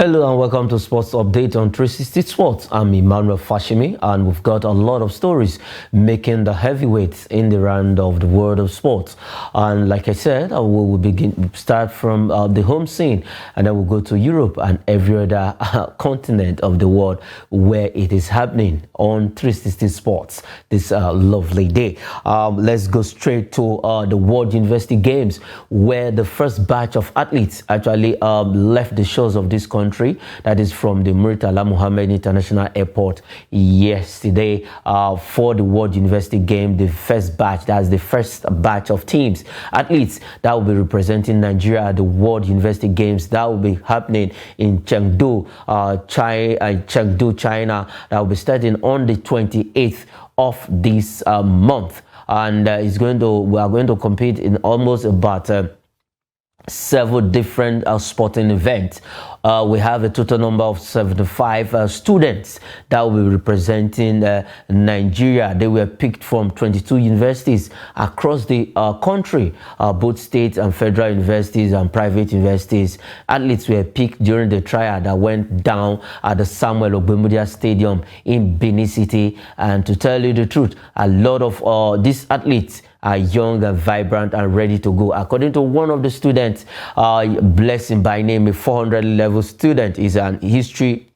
Hello and welcome to Sports Update on 360 Sports. I'm Emmanuel Fashimi, and we've got a lot of stories making the heavyweights in the round of the world of sports. And like I said, we will start from the home scene, and then we'll go to Europe and every other continent of the world where it is happening on 360 Sports this lovely day. Let's go straight to the World University Games, where the first batch of athletes actually left the shores of this country. That is from the Murtala Muhammed International Airport yesterday for the World University Game. The first batch, that's the first batch of teams, athletes that will be representing Nigeria at the World University Games. That will be happening in Chengdu, China. That will be starting on the 28th of this month, and we are going to compete in almost about several different sporting events. We have a total number of 75 students that will be representing Nigeria. They were picked from 22 universities across the country, both state and federal universities and private universities. Athletes were picked during the trial that went down at the Samuel Ogbemudia Stadium in Benin City. And to tell you the truth, a lot of these athletes are young and vibrant and ready to go. According to one of the students, Blessing by name, a 400 level student, is an history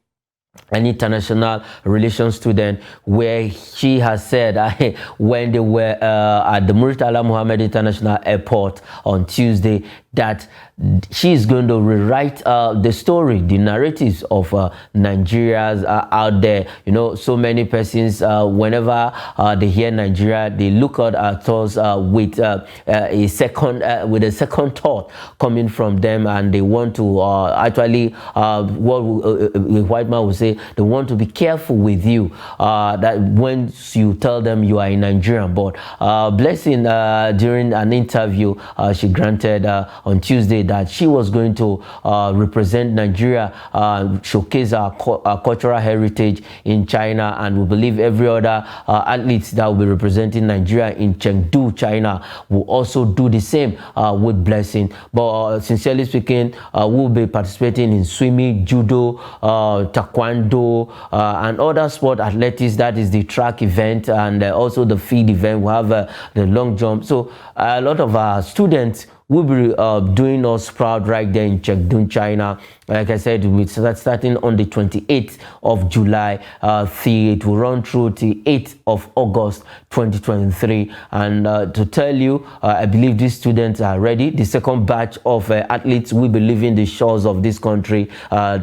and international relations student, where she has said when they were at the Murtala Muhammed International Airport on Tuesday, that she is going to rewrite the story, the narratives of Nigerians out there. You know, so many persons, whenever they hear Nigeria, they look at us with a second thought coming from them, and they want to actually, what a white man would say, they want to be careful with you, that when you tell them you are a Nigerian. But Blessing, during an interview she granted on Tuesday, that she was going to represent Nigeria, showcase our cultural heritage in China, and we believe every other athletes that will be representing Nigeria in Chengdu, China, will also do the same with Blessing. But sincerely speaking, we'll be participating in swimming, judo, taekwondo, and other sport athletics. That is the track event, and also the field event. We have the long jump. So a lot of our students will be doing us proud right there in Chengdu, China. Like I said, we start starting on the 28th of July. It will run through the 8th of August 2023. And to tell you, I believe these students are ready. The second batch of athletes will be leaving the shores of this country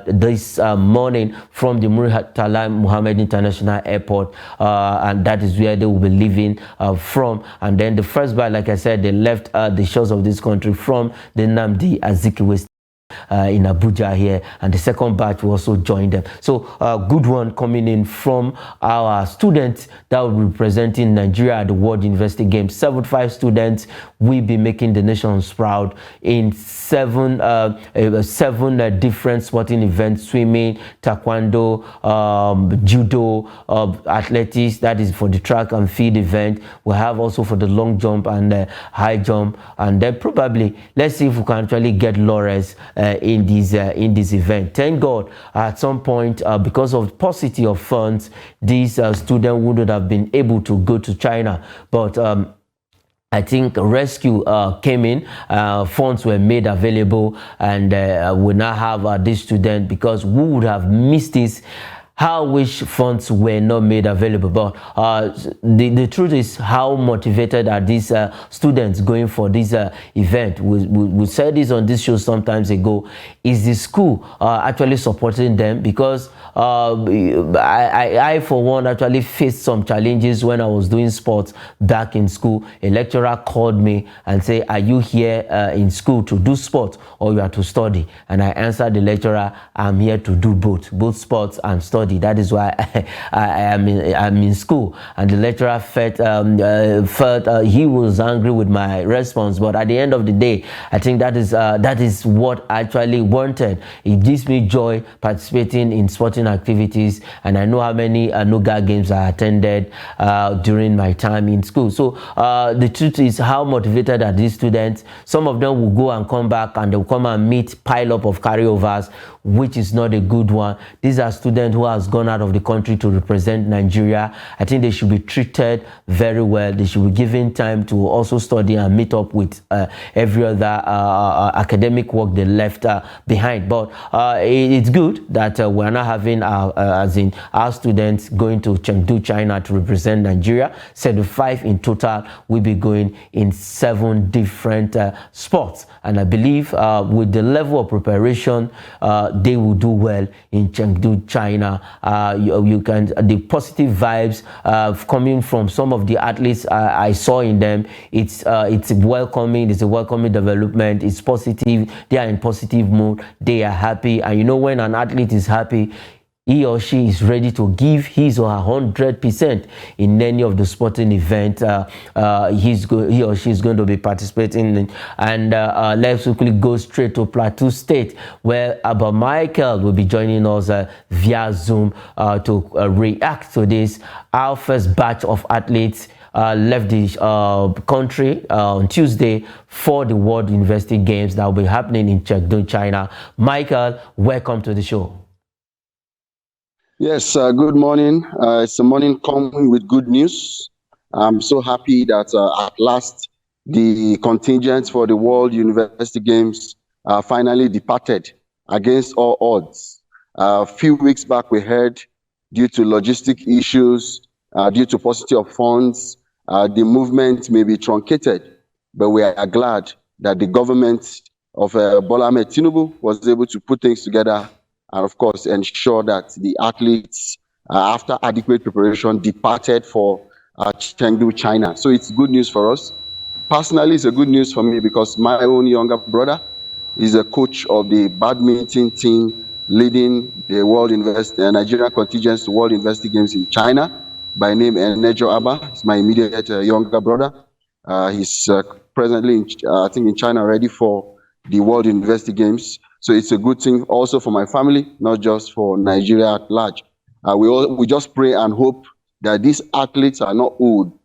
this morning from the Murtala Muhammed International Airport, and that is where they will be leaving from. And then the first batch, like I said, they left the shores of this country from the Nnamdi Azikiwe in Abuja here, and the second batch will also join them. So good one coming in from our students that will be representing Nigeria at the World University Games. 75 students will be making the nations proud in seven different sporting events: swimming, taekwondo, judo, athletics, that is for the track and field event. We have also for the long jump and high jump, and then probably let's see if we can actually get laurels in this event. Thank God, at some point, because of paucity of funds, these students wouldn't have been able to go to China, but I think rescue came in, funds were made available, and we now have this student, because we would have missed this. How wish funds were not made available. But the truth is, how motivated are these students going for this event? We said this on this show sometimes ago. Is the school actually supporting them? Because I for one actually faced some challenges when I was doing sports back in school. A lecturer called me and said, "Are you here in school to do sports, or you are to study?" And I answered the lecturer, "I'm here to do both sports and study." study. That is why I'm in school. And the lecturer felt he was angry with my response. But at the end of the day, I think that is what I actually wanted. It gives me joy participating in sporting activities, and I know how many Nuga games I attended during my time in school. So the truth is, how motivated are these students? Some of them will go and come back, and they'll come and meet pile up of carryovers, which is not a good one. These are students who has gone out of the country to represent Nigeria. I think they should be treated very well. They should be given time to also study and meet up with every other academic work they left behind. But it's good that we're not having our students going to Chengdu, China to represent Nigeria. 75 in total will be going in 7 different sports. And I believe with the level of preparation, they will do well in Chengdu, China. The positive vibes coming from some of the athletes I saw in them, it's welcoming. It's a welcoming development. It's positive. They are in positive mood. They are happy. And you know, when an athlete is happy, he or she is ready to give his or her 100% in any of the sporting event he or she is going to be participating in. And let's quickly go straight to Plateau State, where Abba Michael will be joining us via Zoom to react to this. Our first batch of athletes left the country on Tuesday for the World University Games that will be happening in Chengdu, China. Michael, welcome to the show. Yes, good morning. It's a morning coming with good news. I'm so happy that at last the contingent for the World University Games finally departed against all odds. A few weeks back, we heard due to logistic issues, due to paucity of funds, the movement may be truncated, but we are glad that the government of Bola Ahmed Tinubu was able to put things together and, of course, ensure that the athletes, after adequate preparation, departed for Chengdu, China. So it's good news for us. Personally, it's a good news for me because my own younger brother is a coach of the badminton team leading the Nigerian contingents to World University Games in China by name Nejo Abba. He's my immediate younger brother. He's presently, I think, in China ready for the World University Games. So it's a good thing also for my family, not just for Nigeria at large. We just pray and hope that these athletes are not old,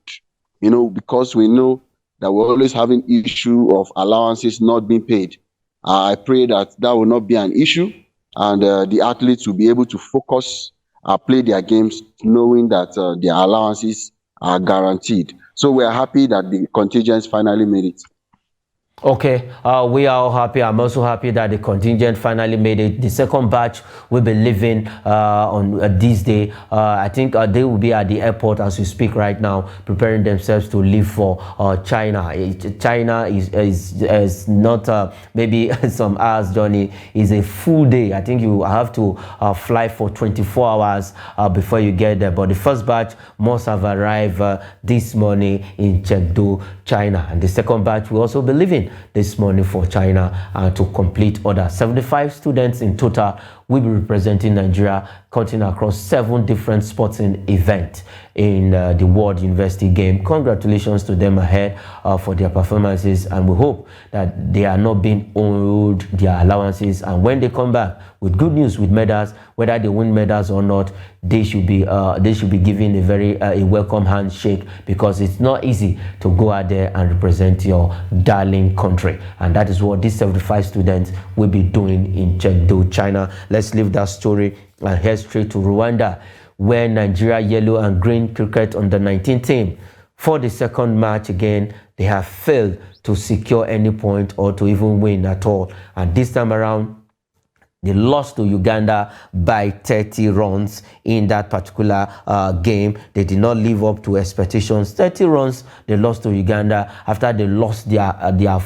because we know that we're always having issue of allowances not being paid. I pray that will not be an issue, and the athletes will be able to focus, play their games, knowing that their allowances are guaranteed. So we are happy that the contingents finally made it. Okay, we are all happy. I'm also happy that the contingent finally made it. The second batch will be leaving on this day. I think they will be at the airport as we speak right now, preparing themselves to leave for China. China is not maybe some hours journey. It's a full day. I think you have to fly for 24 hours before you get there. But the first batch must have arrived this morning in Chengdu, China. And the second batch will also be leaving this morning for China to complete order. 75 students in total will be representing Nigeria, cutting across 7 different sporting events in the World University Game. Congratulations to them ahead for their performances, and we hope that they are not being owed their allowances, and when they come back with good news, with medals, whether they win medals or not, they should be given a very welcome handshake, because it's not easy to go out there and represent your darling country. And that is what these 75 students will be doing in Chengdu, China. Let's leave that story and head straight to Rwanda, where Nigeria yellow and green cricket under 19 team, for the second match again, they have failed to secure any point or to even win at all. And this time around, they lost to Uganda by 30 runs in that particular game. They did not live up to expectations. 30 runs they lost to Uganda after they lost their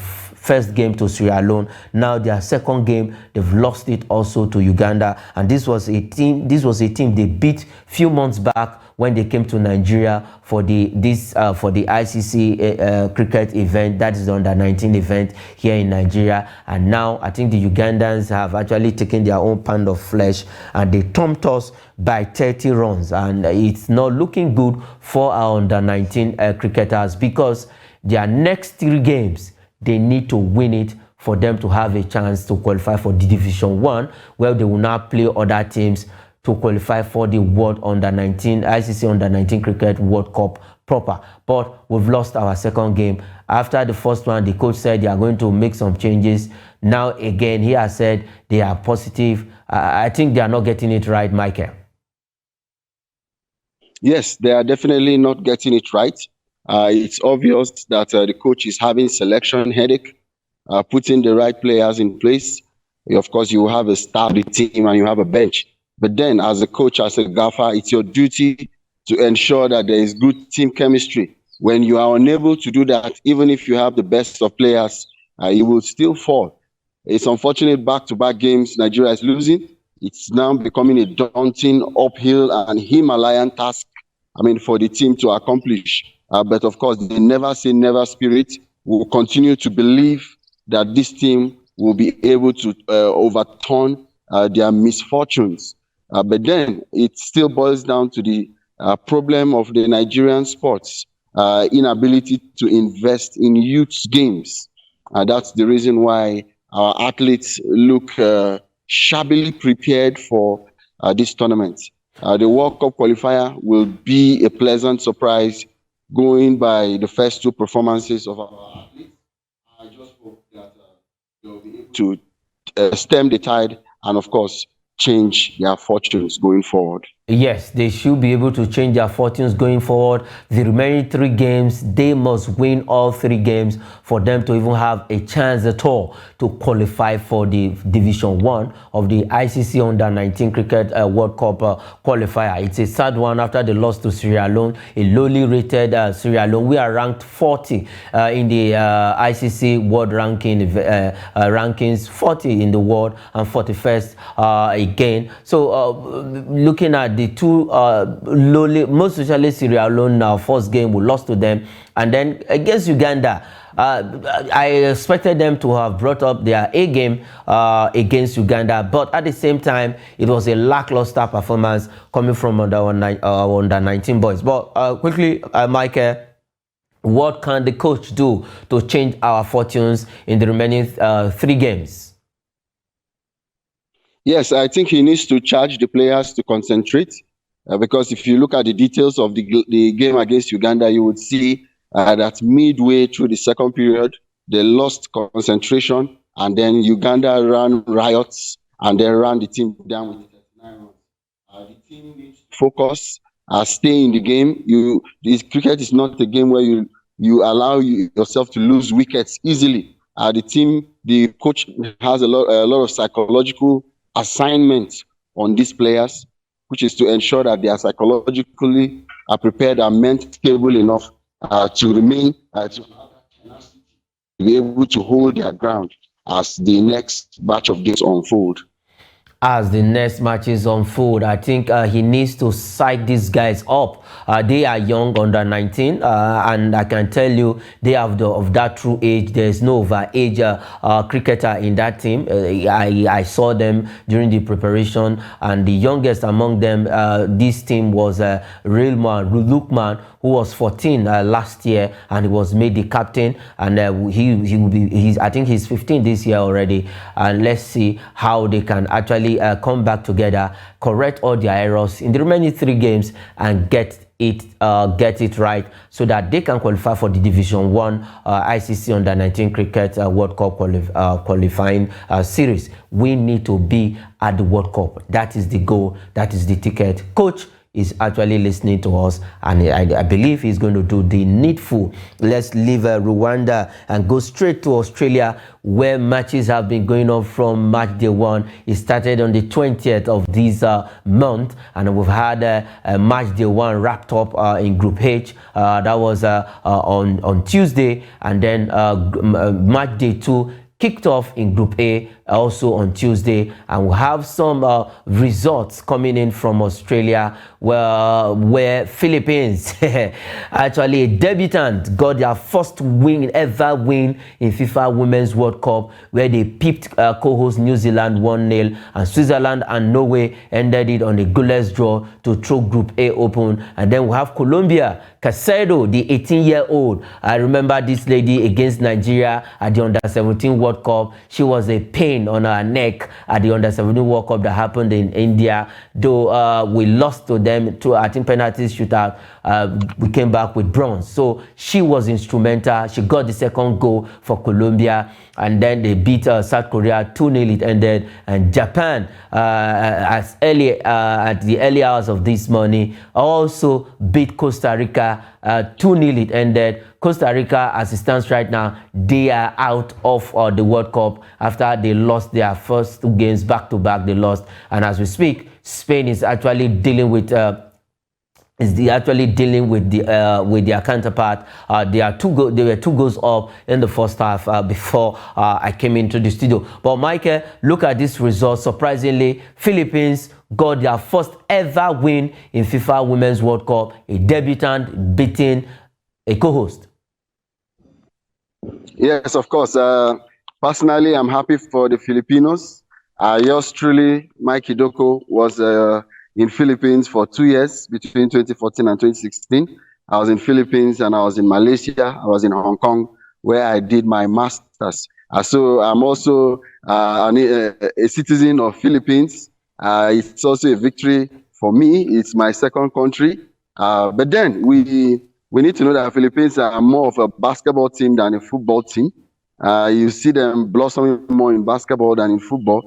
first game to Sierra Leone. Now their second game, they've lost it also to Uganda. And this was a team they beat few months back when they came to Nigeria for the ICC cricket event. That is the under-19 event here in Nigeria. And now I think the Ugandans have actually taken their own pound of flesh and they thumped us by 30 runs. And it's not looking good for our under-19 cricketers, because their next 3 games, they need to win it for them to have a chance to qualify for the Division 1, where they will now play other teams to qualify for the World Under-19, ICC Under-19 Cricket World Cup proper. But we've lost our second game. After the first one, the coach said they are going to make some changes. Now again, he has said they are positive. I think they are not getting it right, Michael. Yes, they are definitely not getting it right. It's obvious that the coach is having selection headache, putting the right players in place. Of course, you have a staff, the team, and you have a bench. But then, as a coach, as a gaffer, it's your duty to ensure that there is good team chemistry. When you are unable to do that, even if you have the best of players, you will still fall. It's unfortunate back-to-back games Nigeria is losing. It's now becoming a daunting uphill and Himalayan task, for the team to accomplish. But of course, the never say never spirit will continue to believe that this team will be able to overturn their misfortunes. But then it still boils down to the problem of the Nigerian sports, inability to invest in youth games. That's the reason why our athletes look shabbily prepared for this tournament. The World Cup qualifier will be a pleasant surprise, going by the first 2 performances of our athletes. I just hope that they'll be able to stem the tide and, of course, change their fortunes going forward. Yes, they should be able to change their fortunes going forward. The remaining 3 games, they must win all 3 games for them to even have a chance at all to qualify for the Division 1 of the ICC Under-19 Cricket World Cup qualifier. It's a sad one after the loss to Sierra Leone, a lowly rated Sierra Leone. We are ranked 40 in the ICC World Ranking rankings, 40 in the world and 41st again. So looking at the 2 lowly, most especially Sierra Leone, now first game we lost to them, and then against Uganda, I expected them to have brought up their A game against Uganda, but at the same time it was a lackluster performance coming from under 19 boys. But quickly, Michael, what can the coach do to change our fortunes in the remaining 3 games? Yes, I think he needs to charge the players to concentrate, because if you look at the details of the game against Uganda, you would see that midway through the second period, they lost concentration, and then Uganda ran riots and then ran the team down with 39 runs. The team needs to focus, stay in the game. This cricket is not a game where you allow yourself to lose wickets easily. The coach has a lot of psychological assignment on these players, which is to ensure that they are psychologically prepared and mentally stable enough to remain to be able to hold their ground as the next batch of games unfold. As the next matches unfold, I think he needs to psych these guys up. They are young, under 19, and I can tell you they have of that true age. There's no overage cricketer in that team. I saw them during the preparation, and the youngest among them, this team was Lukman, who was 14 last year, and he was made the captain, and I think he's 15 this year already. And let's see how they can actually come back together, correct all their errors in the remaining 3 games, and get it right, so that they can qualify for the Division 1 ICC Under-19 Cricket World Cup qualifying series. We need to be at the World Cup. That is the goal. That is the ticket. Coach, is actually listening to us, and I believe he's going to do the needful. Let's leave Rwanda and go straight to Australia, where matches have been going on from match day 1. It started on the 20th of this month, and we've had match day 1 wrapped up in Group H. That was on Tuesday, and then match day 2 kicked off in Group A also on Tuesday, and we'll have some results coming in from Australia, where Philippines, actually a debutant, got their first ever win in FIFA Women's World Cup, where they pipped co-host New Zealand 1-0, and Switzerland and Norway ended it on a goalless draw to throw Group A open. And then we have Colombia, Caicedo, the 18-year-old. I remember this lady against Nigeria at the Under-17 World Cup. She was a pain on her neck at the Under-17 World Cup that happened in India. Though we lost to them to, I think, penalty shootout, we came back with bronze. So she was instrumental. She got the second goal for Colombia, and then they beat South Korea 2-0. It ended, and Japan, as early at the early hours of this morning, also beat Costa Rica 2-0. It ended. Costa Rica, as it stands right now, they are out of the World Cup after they lost their first 2 games back-to-back. They lost, and as we speak, Spain is actually dealing with with their counterpart. They were 2 goals up in the first half before I came into the studio. But Michael, look at this result. Surprisingly, Philippines got their first ever win in FIFA Women's World Cup. A debutant beating a co-host. Yes, of course. Personally, I'm happy for the Filipinos. Yours truly, Mike Hidoko, was in Philippines for 2 years, between 2014 and 2016. I was in Philippines and I was in Malaysia. I was in Hong Kong, where I did my master's. So I'm also a citizen of Philippines. It's also a victory for me. It's my second country. But then we need to know that Philippines are more of a basketball team than a football team. You see them blossoming more in basketball than in football.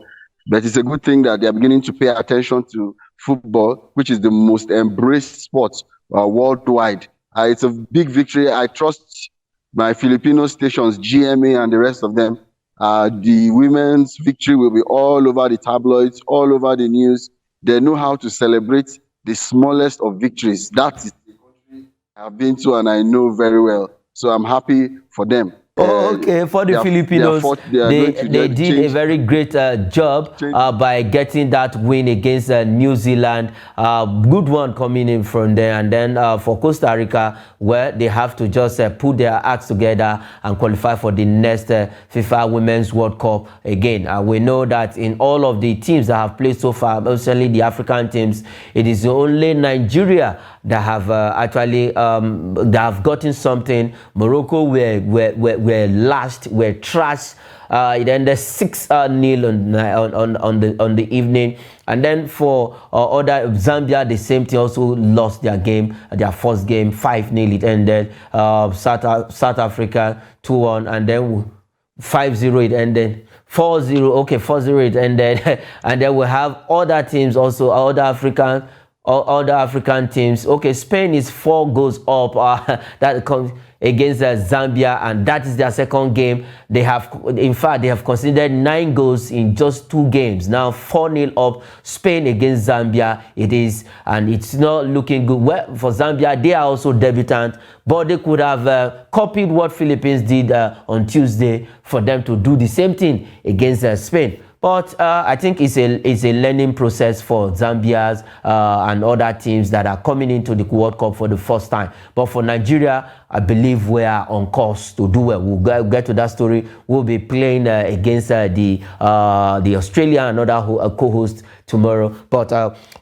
But it's a good thing that they're beginning to pay attention to football, which is the most embraced sport worldwide. It's a big victory. I trust my Filipino stations, GMA and the rest of them. The women's victory will be all over the tabloids, all over the news. They know how to celebrate the smallest of victories. That is the country I've been to and I know very well. So I'm happy for them. Okay, for the Filipinos, they did a very great job by getting that win against New Zealand. Good one coming in from there. And then for Costa Rica, where they have to just put their acts together and qualify for the next FIFA Women's World Cup again. We know that in all of the teams that have played so far, especially the African teams, it is only Nigeria that have that have gotten something. Morocco were lashed, were trashed. It ended 6-0 on the evening. And then for other Zambia, the same thing, also lost their game, their first game 5-0. It ended. South Africa 2-1, and then 5-0 it ended. 4-0, okay, 4-0 it ended. And then we have other teams also, other African teams. Okay, Spain is 4 goals up. That comes against Zambia, and that is their second game. They have, in fact, they have conceded 9 goals in just 2 games. Now 4-0 up. Spain against Zambia. It is, and it's not looking good. Well, for Zambia, they are also debutant, but they could have copied what Philippines did on Tuesday for them to do the same thing against Spain. But I think it's a learning process for Zambia's and other teams that are coming into the World Cup for the first time. But for Nigeria, I believe we are on course to do well. We'll get to that story. We'll be playing against the Australia and other co-hosts tomorrow. But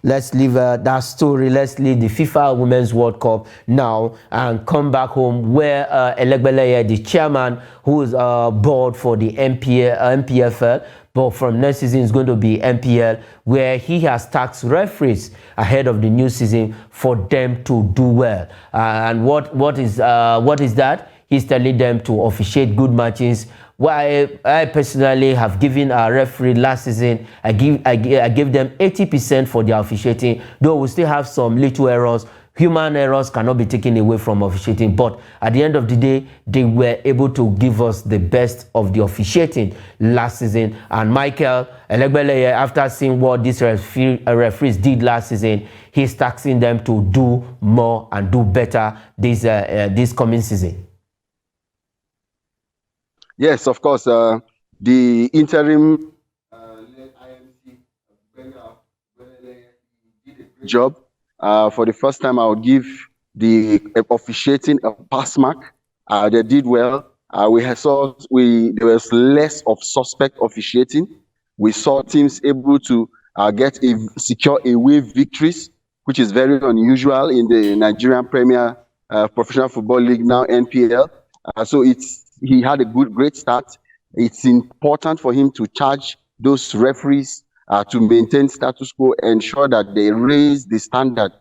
let's leave that story. Let's leave the FIFA Women's World Cup now and come back home, where Elegbeleye, the chairman, who is board for the MPFL, but from next season is going to be MPL, where he has tasked referees ahead of the new season for them to do well. And what is that? He's telling them to officiate good matches. Why I personally have given our referee last season, I gave them 80% for their officiating, though we still have some little errors. Human errors cannot be taken away from officiating, but at the end of the day, they were able to give us the best of the officiating last season. And Michael Elegbeleye, after seeing what these referees did last season, he's taxing them to do more and do better this coming season. Yes, of course. The interim IMC did a great job. For the first time, I would give the officiating a pass mark. They did well. There was less of suspect officiating. We saw teams able to secure away victories, which is very unusual in the Nigerian Premier Professional Football League, now NPL. So he had a great start. It's important for him to charge those referees to maintain status quo, ensure that they raise the standard.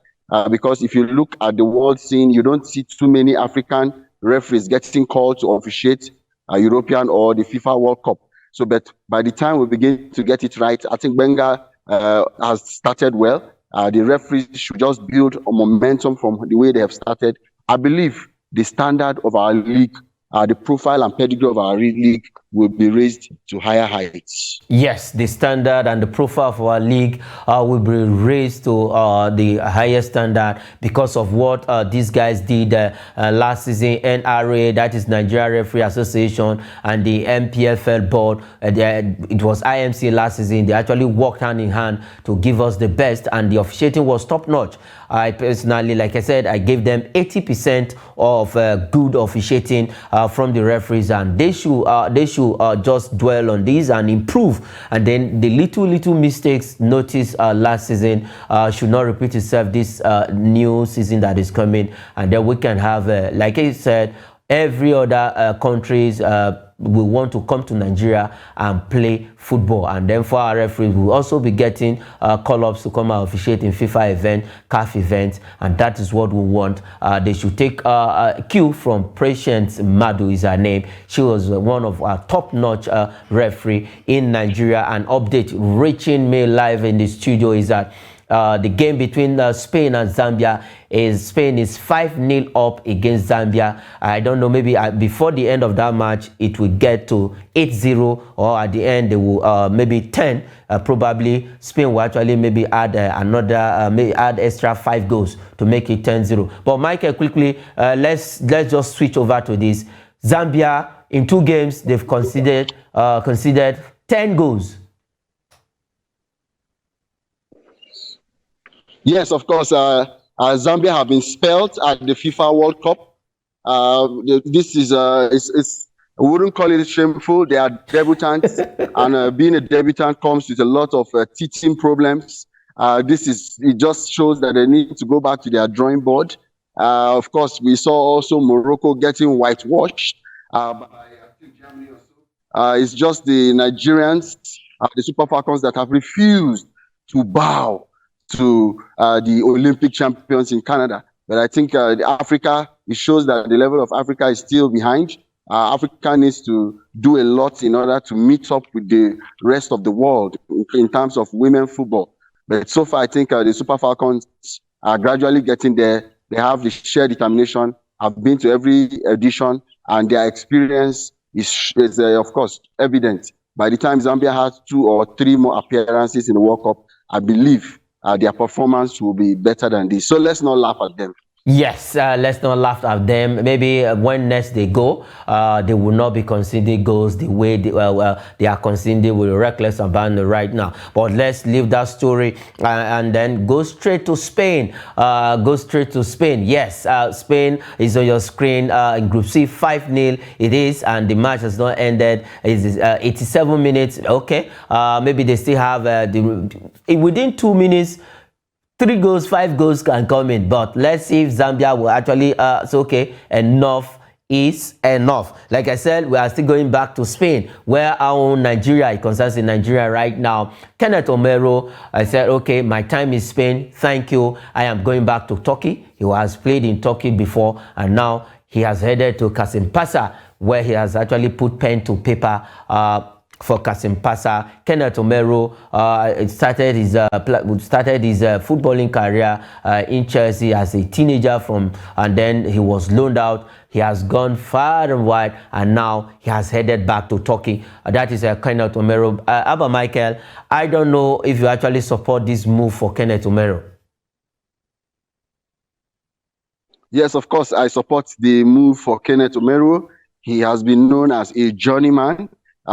Because if you look at the world scene, you don't see too many African referees getting called to officiate a European or the FIFA World Cup. So, but by the time we begin to get it right, I think Benga has started well. The referees should just build a momentum from the way they have started. I believe the standard of our league, the profile and pedigree of our league will be raised to higher heights. Yes, the standard and the profile of our league will be raised to the higher standard because of what these guys did last season. NRA, that is Nigeria Referee Association, and the MPFL board, it was IMC last season. They actually worked hand in hand to give us the best, and the officiating was top-notch. I personally, like I said, I gave them 80% of good officiating from the referees, and they should just dwell on this and improve. And then the little mistakes noticed last season should not repeat itself this new season that is coming, and then we can have, like I said, every other countries we want to come to Nigeria and play football. And then for our referees, we'll also be getting call-ups to come and officiate in FIFA event, CAF events, and that is what we want. They should take a cue from Patience Madu is her name. She was one of our top-notch referee in Nigeria. An update reaching me live in the studio is that the game between Spain and Zambia Spain is 5-0 up against Zambia. I don't know, maybe before the end of that match it will get to 8-0, or at the end they will maybe 10. Probably Spain will actually maybe add maybe add extra 5 goals to make it 10-0. But Michael, quickly, let's just switch over to this. Zambia, in 2 games they've conceded 10 goals. Yes, of course. Zambia have been spelled at the FIFA World Cup. This is I wouldn't call it shameful. They are debutants, and being a debutant comes with a lot of teaching problems. It just shows that they need to go back to their drawing board. Of course, we saw also Morocco getting whitewashed by Germany or so. It's just the Nigerians, the Super Falcons, that have refused to bow to the Olympic champions in Canada. But I think Africa, it shows that the level of Africa is still behind. Africa needs to do a lot in order to meet up with the rest of the world in terms of women football. But so far, I think the Super Falcons are gradually getting there. They have the sheer determination, have been to every edition, and their experience is of course, evident. By the time Zambia has 2 or 3 more appearances in the World Cup, I believe their performance will be better than this. So let's not laugh at them. Yes, let's not laugh at them. Maybe when next they go, they will not be conceding goals the way they are conceding with reckless abandon right now. But let's leave that story and then go straight to Spain. Yes, Spain is on your screen in Group C, 5-0 it is, and the match has not ended. It's 87 minutes. Okay, maybe they still have within 2 minutes. 3 goals, 5 goals can come in, but let's see if Zambia will actually say, okay, enough is enough. Like I said, we are still going back to Spain, where our own Nigeria, it concerns in Nigeria right now. Kenneth Omero, I said, okay, my time in Spain, thank you. I am going back to Turkey. He has played in Turkey before, and now he has headed to Kasimpasa, where he has actually put pen to paper for Kasimpasa. Kenneth Omero started his footballing career in Chelsea as a teenager and then he was loaned out. He has gone far and wide, and now he has headed back to Turkey. That is Kenneth Omero. Abba Michael, I don't know if you actually support this move for Kenneth Omero. Yes, of course, I support the move for Kenneth Omero. He has been known as a journeyman,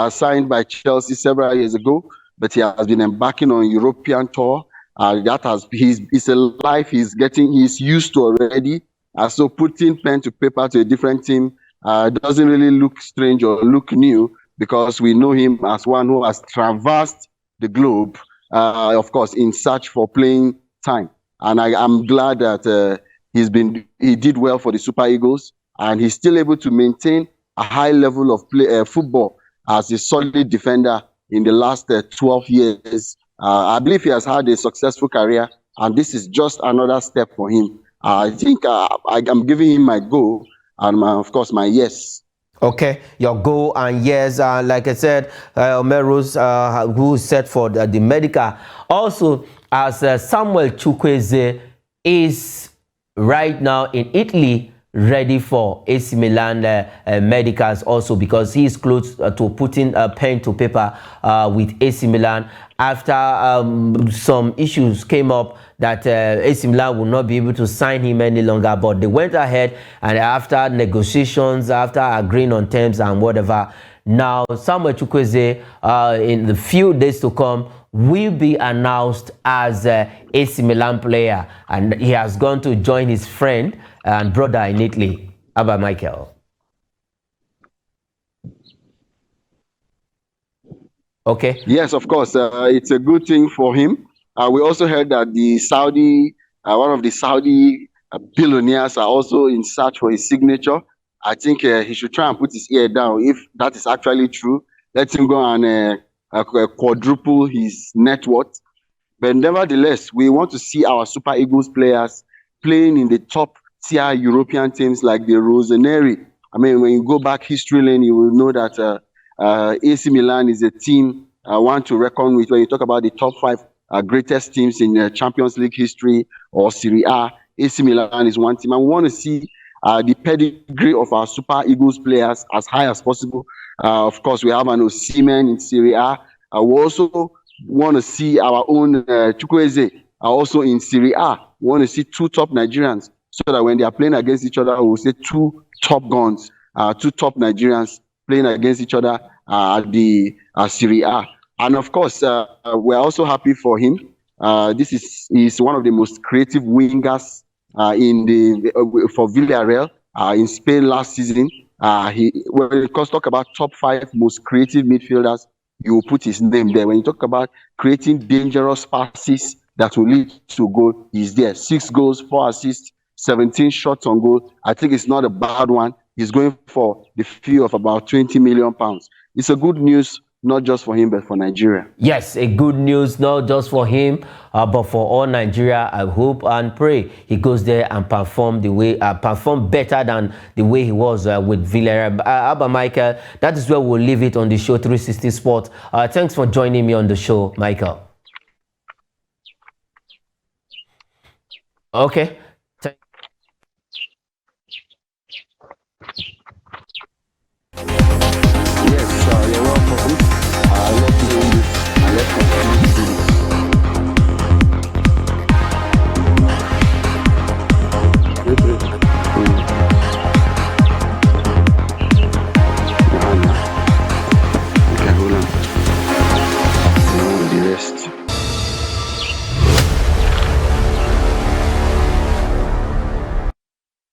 signed by Chelsea several years ago, but he has been embarking on European tour. It's a life he's used to already. So putting pen to paper to a different team doesn't really look strange or look new, because we know him as one who has traversed the globe, of course, in search for playing time. And I'm glad that he did well for the Super Eagles, and he's still able to maintain a high level of football as a solid defender in the last 12 years. I believe he has had a successful career, and this is just another step for him. I think I'm giving him my go and, of course, my yes. Okay, your go and yes. Like I said, Omero's who is set for the medical. Also, as Samuel Chukwueze is right now in Italy, ready for AC Milan medicals also, because he is close to putting a pen to paper with AC Milan after some issues came up that AC Milan will not be able to sign him any longer, but they went ahead, and after negotiations, after agreeing on terms and whatever, now Samuel Chukwueze in the few days to come will be announced as AC Milan player, and he has gone to join his friend and brother in Italy. Abba Michael. Okay. Yes, of course. It's a good thing for him. We also heard that one of the Saudi billionaires are also in search for his signature. I think he should try and put his ear down. If that is actually true, let him go and quadruple his net worth. But nevertheless, we want to see our Super Eagles players playing in the top tier European teams like the Rossoneri. I mean, when you go back history lane, you will know that AC Milan is a team one to reckon with. When you talk about the top 5 greatest teams in Champions League history or Serie A, AC Milan is one team. And we want to see the pedigree of our Super Eagles players as high as possible. Of course, we have an Osimhen in Serie A. We also want to see our own Chukwueze also in Serie A. We want to see 2 top Nigerians, so that when they are playing against each other, we'll say 2 top guns, 2 top Nigerians playing against each other at the Serie A. And of course, we're also happy for him. He's one of the most creative wingers for Villarreal in Spain last season. When you talk about top 5 most creative midfielders, you will put his name there. When you talk about creating dangerous passes that will lead to goal, he's there. 6 goals, 4 assists, 17 shots on goal. I think it's not a bad one. He's going for the fee of about £20 million. It's a good news, not just for him, but for Nigeria. Yes, a good news, not just for him, but for all Nigeria. I hope and pray he goes there and perform better than the way he was with Villarreal. Abba Michael, that is where we'll leave it on the show 360 Sports. Thanks for joining me on the show, Michael. Okay.